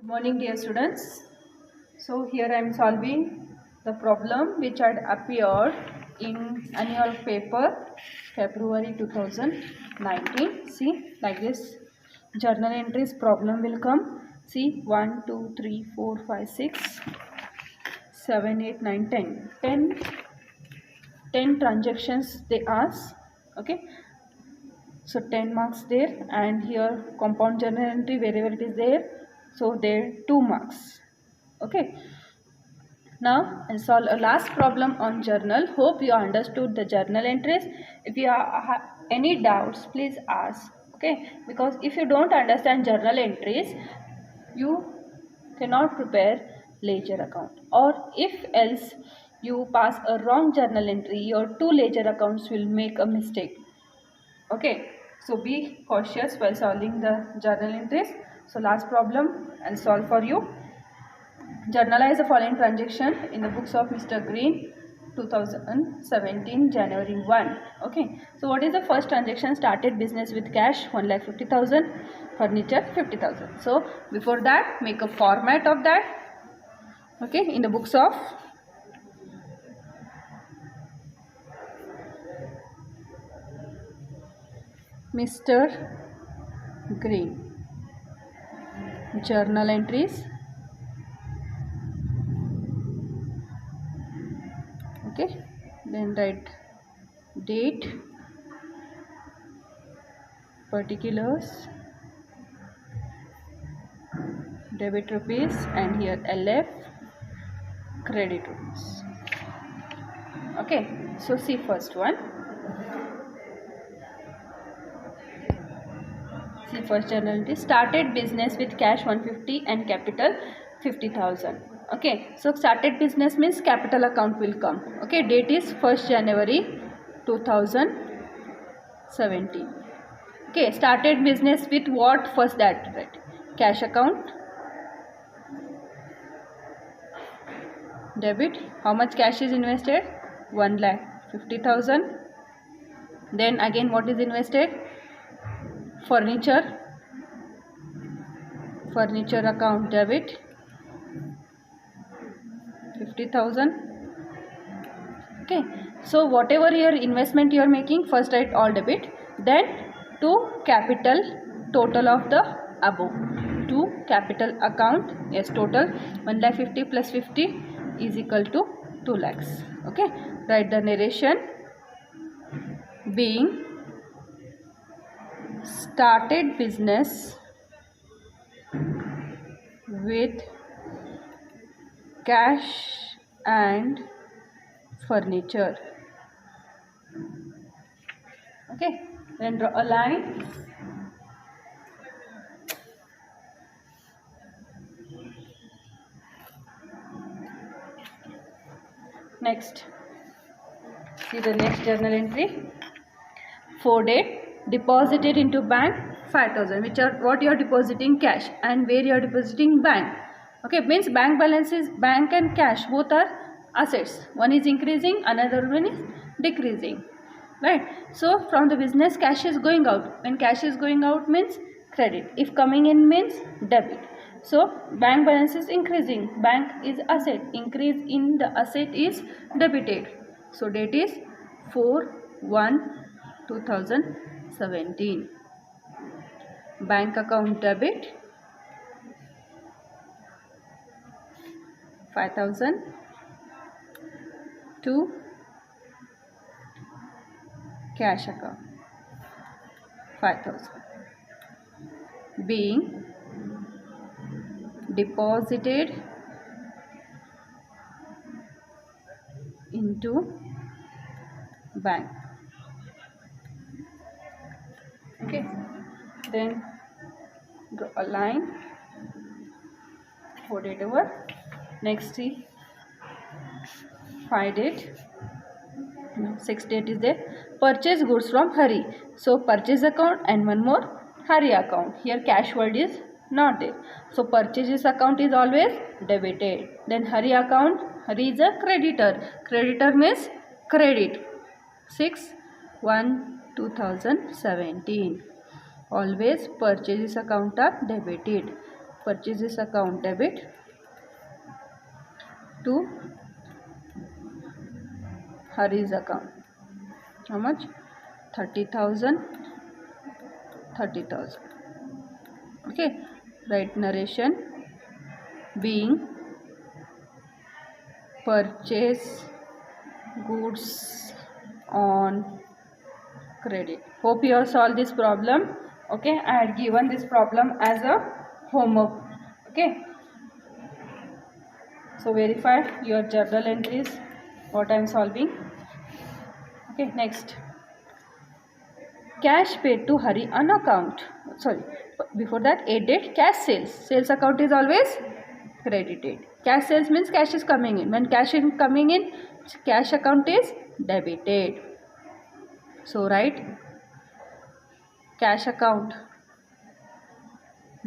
Morning dear students. So here I am solving the problem which had appeared in annual paper February 2019. See, like this journal entries problem will come. See, 1 2 3 4 5 6 7 8 9 10 transactions they ask. Okay, so 10 marks there, and here compound journal entry wherever it is there, so there 2 marks. Okay, now I'll solve a last problem on journal. Hope you understood the journal entries. If you have any doubts, please ask. Okay, because if you don't understand journal entries, you cannot prepare ledger account, or if else you pass a wrong journal entry, your 2 ledger accounts will make a mistake. Okay, so be cautious while solving the journal entries. So last problem I'll solve for you. Journalize the following transaction in the books of Mr. Green, 2017 January 1. Okay, so what is the first transaction? Started business with cash 1,50,000, furniture 50,000. So before that, make a format of that. Okay, in the books of Mr. Green, journal entries. Okay, then write date, particulars, debit rupees, and here LF, credit rupees. Okay, so see first one. See first journal entry. Started business with cash 150 and capital 50,000. Okay, so started business means capital account will come. Okay, date is 1st January 2017. Okay, started business with what? First that, right? Cash account, debit. How much cash is invested? 1,50,000. Then again what is invested? Furniture account, debit 50,000. Okay, so whatever your investment you are making, first write all debit, then to capital, total of the above, to capital account. Yes, total 1,50,000 plus 50 is equal to 2 lakhs. Okay, write the narration. Being started business with cash and furniture. Okay, then draw a line. Next, see the next journal entry. 4 date, deposited into bank 5,000, which are what you are depositing? Cash. And where you are depositing? Bank. Okay, means bank balance is bank and cash, both are assets. One is increasing, another one is decreasing, right? So from the business, cash is going out. When cash is going out means credit, if coming in means debit. So bank balance is increasing, bank is asset, increase in the asset is debited. So date is 4/1/2017. Bank account debit 5,000 to cash account 5,000, being deposited into bank. Okay, then draw a line, hold it over. Next, see 5 date, 6 date is there. Purchase goods from Hari. So purchase account and one more Hari account. Here cash word is not there. So purchases account is always debited. Then Hari account, Hari is a creditor. Creditor means credit. 6/1/2017. Always purchases account are debited. purchases account debit to Hari's account. How much? 30,000. 30,000. Okay, write narration. Being purchase goods on credit. Hope you have solved this problem. Okay, I had given this problem as a homework. Okay, so verify your journal entries what I am solving. Okay, next, cash paid to Hari on account. Sorry, before that, a date cash sales. Sales account is always credited. Cash sales means cash is coming in. When cash is coming in, cash account is debited. So write cash account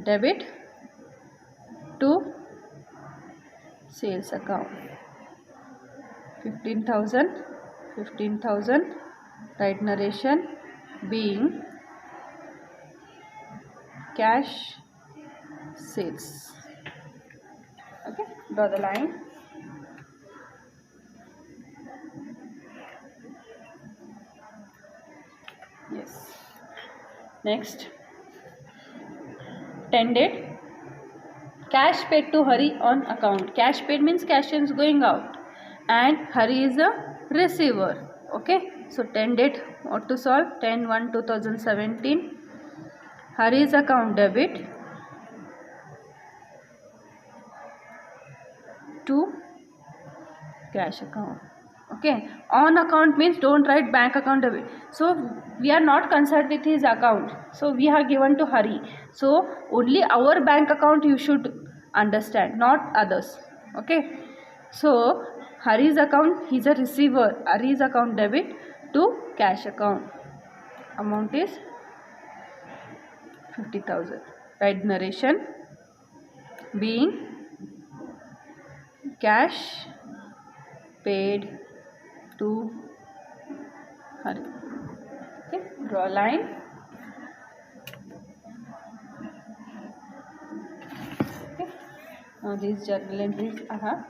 debit to sales account. 15,000. 15,000. Write narration. Being cash sales. Okay, draw the line. Yes. Next, 10 date. Cash paid to Hari on account. Cash paid means cash is going out and Hari is a receiver. Okay, so 10 date what to solve? 10/1/2017. Hari's account debit to cash account. Okay, on account means don't write bank account debit. So we are not concerned with his account. So we have given to Hari. So only our bank account you should understand, not others. Okay, so Hari's account, he's a receiver. Hari's account debit to cash account. Amount is 50,000. Write narration. Being cash paid to Hari. Okay, draw a line. Okay, now these journal entries I have.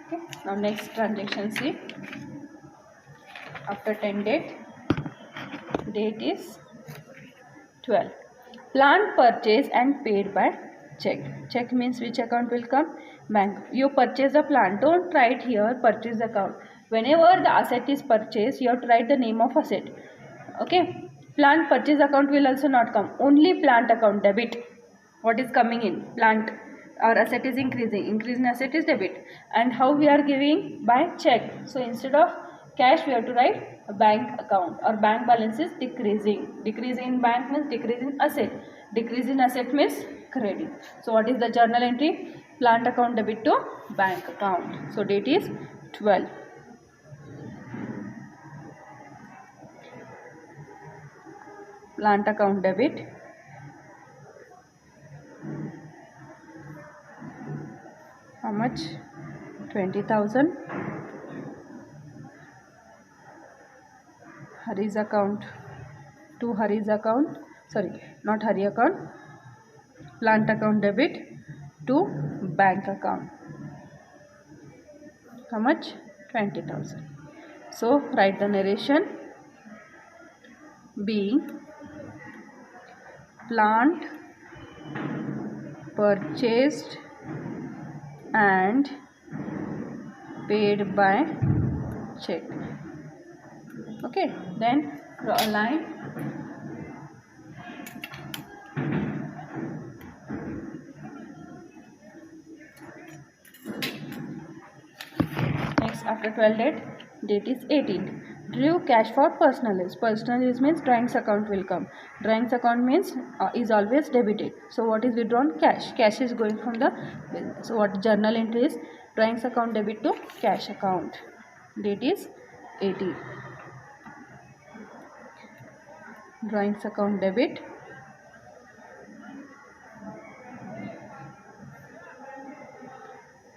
Okay, now next transaction see. After 10 date, date is 12. Plant purchased and paid by check. Check means which account will come? Bank. You purchase the plant. Don't write here purchase account. Whenever the asset is purchased, you have to write the name of asset. Okay. Plant purchase account will also not come. Only plant account debit. What is coming in? Plant. Our asset is increasing. Increasing asset is debit. And how we are giving? By check. So instead of cash, we have to write a bank account. Or bank balance is decreasing. Decrease in bank means decrease in asset. Decrease in asset means credit. So what is the journal entry? Plant account debit to bank account. So date is 12. Plant account debit how much? 20,000. Hari's account to Hari's account. Sorry, not Hari account. Plant account debit to bank account. How much? 20,000. So write the narration. Being plant purchased and paid by check. Okay, then draw a line. Next, after 12 date is 18th. Drew cash for personal use. Personal use means drawings account will come. Drawings account means is always debited. So what is withdrawn? Cash. Cash is going from the business. So what journal entry is? Drawings account debit to cash account. Date is 18. Drawings account debit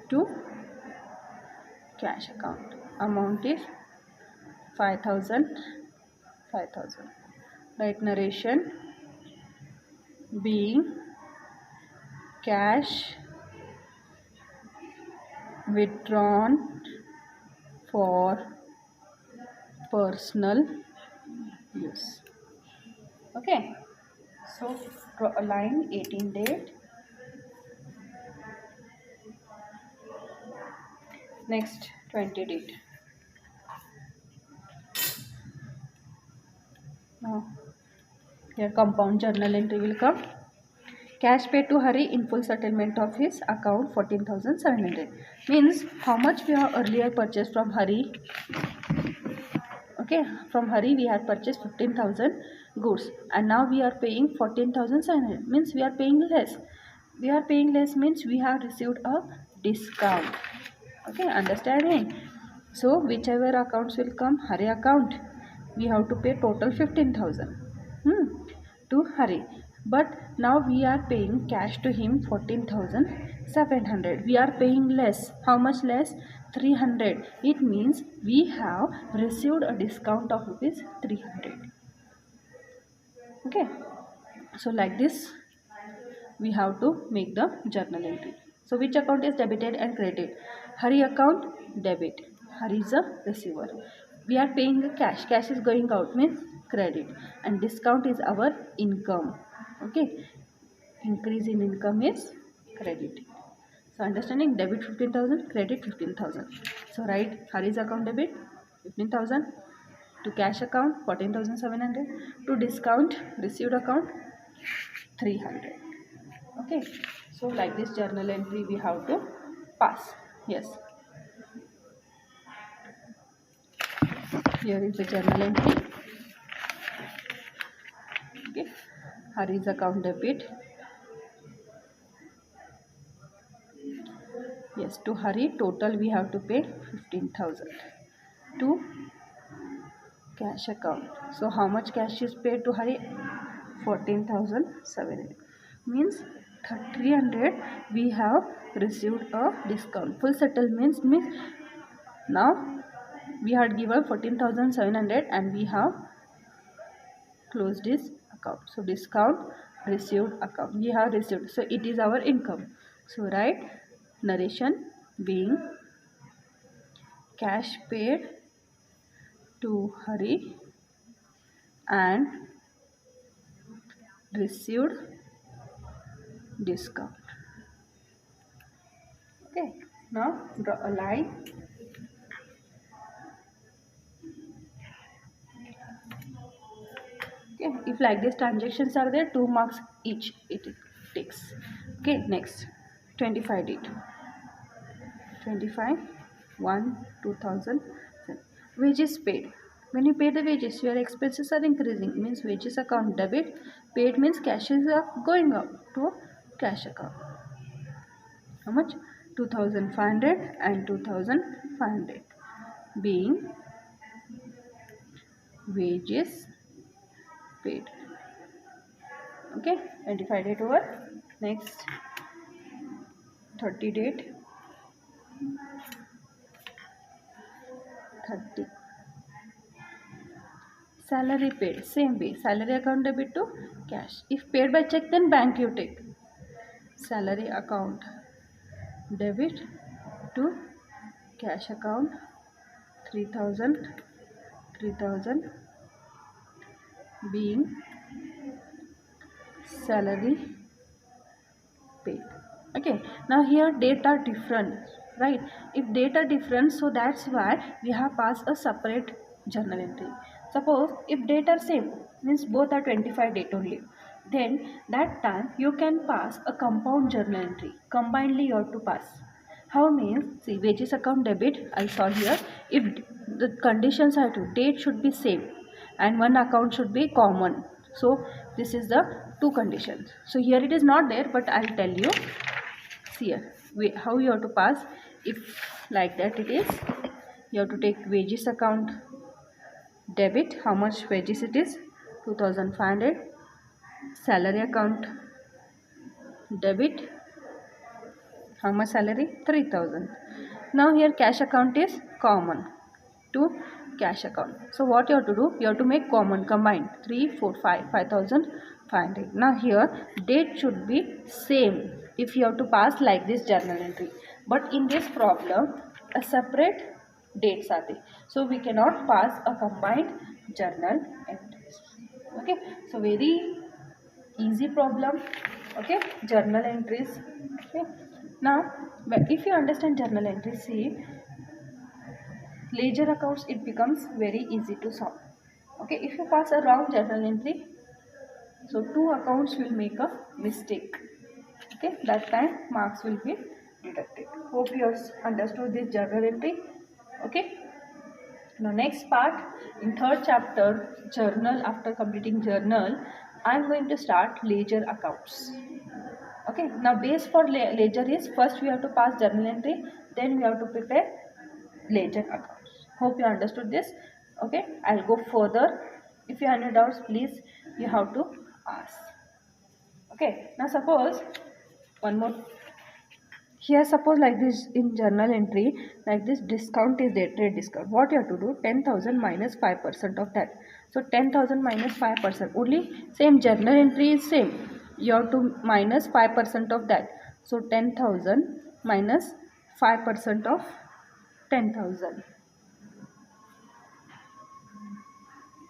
to cash account. Amount is 5,000. 5,000. Write narration. being cash withdrawn for personal use. Okay, so draw a line. 18 date. Next 20 date. Now here compound journal entry will come. Cash paid to Hari in full settlement of his account 14,700. Means how much we have earlier purchased from Hari. Okay, from Hari we had purchased 15,000 goods and now we are paying 14,700. Means we are paying less. We are paying less means we have received a discount. Okay, understanding? So whichever accounts will come, Hari account, we have to pay total 15,000 to Hari. But now we are paying cash to him 14,700. We are paying less. How much less? 300. It means we have received a discount of rupees 300. Okay. So like this we have to make the journal entry. So which account is debited and credited? Hari account debit. Hari is a receiver. We are paying the cash. Cash is going out means credit and discount is our income. Okay. Increase in income is credit. So understanding, debit 15,000, credit 15,000. So write Hari's account debit 15,000, to cash account 14,700, to discount received account 300. Okay, so like this journal entry we have to pass. Yes, here is the journal entry. Okay, Hari's account debit. Yes, to Hari total we have to pay 15,000 to cash account. So how much cash is paid to Hari? 14,700. Means 300 we have received a discount. Full settlement means now we had given 14,700 and we have closed this account. So discount received account. We have received. So it is our income. So write narration being cash paid to Hari and received discount. Okay, now draw a line. Okay, if like this transactions are there, 2 marks each it takes. Okay, next 25 date. 25 1 2000. Wages paid. When you pay the wages, your expenses are increasing. Means wages account debit. Paid means cash is going up to cash account. How much? 2,500 and 2,500 being wages paid. Okay, 25 date over. Next 30 date. 30. Salary paid, same way. Salary account debit to cash. If paid by check, then bank you take. Salary account debit to cash account 3,000 being salary paid. Okay, now here date are different, right? If date are different, so that's why we have passed a separate journal entry. Suppose if date are same, means both are 25 date only, then that time you can pass a compound journal entry. Combinedly you have to pass. How means, see, wages account debit I saw here. If the conditions are two, date should be same and one account should be common. So this is the two conditions. So here it is not there, but I'll tell you. See here how you have to pass. If like that it is, you have to take wages account debit. How much wages it is? 2,500. Salary account debit. How much salary? 3,000. Now here cash account is common to cash account. So what you have to do? You have to make common, combine 3, 4, 5, 5,500 500. Now here date should be same if you have to pass like this journal entry, but in this problem a separate dates are there, so we cannot pass a combined journal entries. Okay, so very easy problem. Okay, journal entries. Okay, now if you understand journal entries, see ledger accounts, it becomes very easy to solve. Okay, if you pass a wrong journal entry, so two accounts will make a mistake. Okay, that time marks will be deducted. Hope you have understood this journal entry. Okay, now next part, in third chapter journal, after completing journal I am going to start ledger accounts. Okay, now base for ledger is first we have to pass journal entry, then we have to prepare ledger accounts. Hope you understood this. Okay, I'll go further. If you have any doubts, please you have to ask. Okay, now suppose one more. Here suppose like this in journal entry, like this discount is there, trade discount. What you have to do, 10,000 minus 5% of that. So 10,000 minus 5%, only same journal entry is same. You have to minus 5% of that. So 10,000 minus 5% of 10,000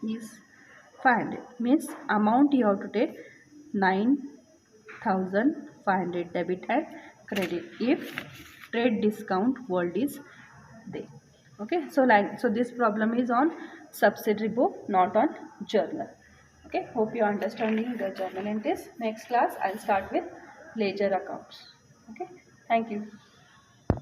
is 500. Means amount you have to take 9,500 debit and credit if trade discount word is there. Okay, so this problem is on subsidiary book, not on journal. Okay, hope you are understanding the journal entries. Next class I'll start with ledger accounts. Okay, thank you.